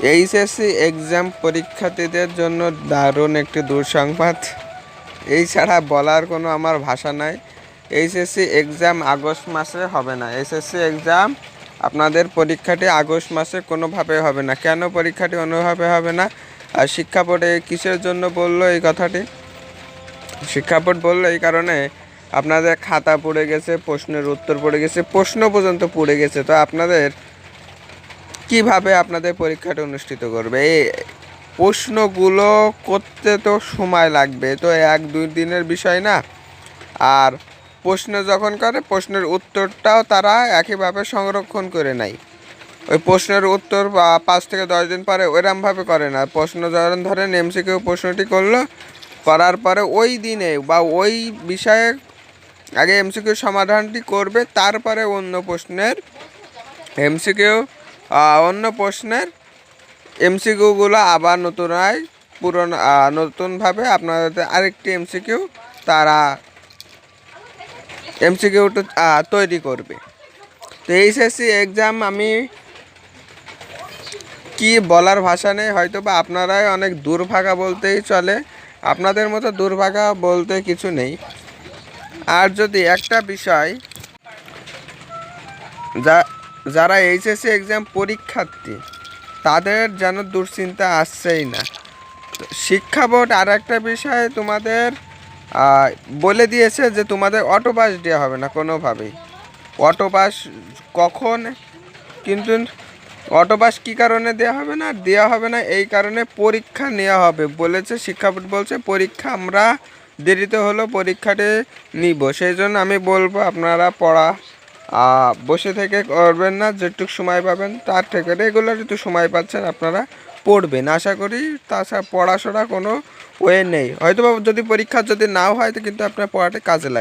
HSC exam পরীক্ষার্থীদের জন্য দারুণ একটি দুঃসংবাদ। এই ছাড়া বলার কোনো আমার ভাষা নাই। এইচএসসি এক্সাম আগস্ট মাসে হবে না। এইচএসসি এক্সাম আপনাদের পরীক্ষাটি আগস্ট মাসে কোনোভাবে হবে না। কেন পরীক্ষাটি অন্যভাবে হবে না? আর শিক্ষা বোর্ডে কিসের জন্য বললো এই কথাটি? শিক্ষা বোর্ড বললো এই কারণে, আপনাদের খাতা পড়ে গেছে, প্রশ্নের উত্তর পড়ে গেছে, প্রশ্ন পর্যন্ত পড়ে গেছে। তো আপনাদের কিভাবে আপনাদের পরীক্ষাটা অনুষ্ঠিত করবে? এই প্রশ্নগুলো করতে তো সময় লাগবে, তো 1-2 দিনের বিষয় না। আর প্রশ্ন যখন করে, প্রশ্নের উত্তরটাও তারা একইভাবে সংরক্ষণ করে নেয়। ওই প্রশ্নের উত্তর 5 থেকে 10 দিন পরে ওইরকমভাবে করে না। প্রশ্ন যখন ধরেন এমসিকিউ প্রশ্নটি করলো, করার পরে ওই দিনে বা ওই বিষয়ে আগে এমসিকিউ সমাধানটি করবে, তারপরে অন্য প্রশ্নের এমসিকিউগুলো আবার নতুনভাবে আপনাদের আরেকটি তারা এমসিকিউটা তৈরি করবে। তো এইচএসসি এক্সাম আমি কি বলার ভাষা নেই। হয়তো বা আপনারাই অনেক দুর্ভাগা বলতেই চলে, আপনাদের মতো দুর্ভাগা বলতে কিছু নেই। আর যদি একটা বিষয়, যারা এইচএসসি এক্সাম পরীক্ষার্থী তাদের যেন দুশ্চিন্তা আসছেই না। শিক্ষা বোর্ড আর একটা বিষয় তোমাদের বলে দিয়েছে যে তোমাদের অটোপাস দেওয়া হবে না কোনোভাবেই। অটোপাস কখন, কিন্তু অটোপাস কী কারণে দেওয়া হবে না এই কারণে পরীক্ষা নেওয়া হবে বলেছে। শিক্ষা বোর্ড বলছে পরীক্ষা আমরা দেরিতে হলো পরীক্ষাটি নিব। সেই জন্য আমি বলবো আপনারা বসে থেকে করবেন না, যেটুকু সময় পাবেন তার থেকে রেগুলার যেটু সময় পাচ্ছেন আপনারা পড়বেন। আশা করি তাছাড়া পড়াশোনা কোনো ওয়ে নেই। হয়তো যদি পরীক্ষা যদি নাও হয় তো কিন্তু আপনার পড়াটা কাজে লাগে।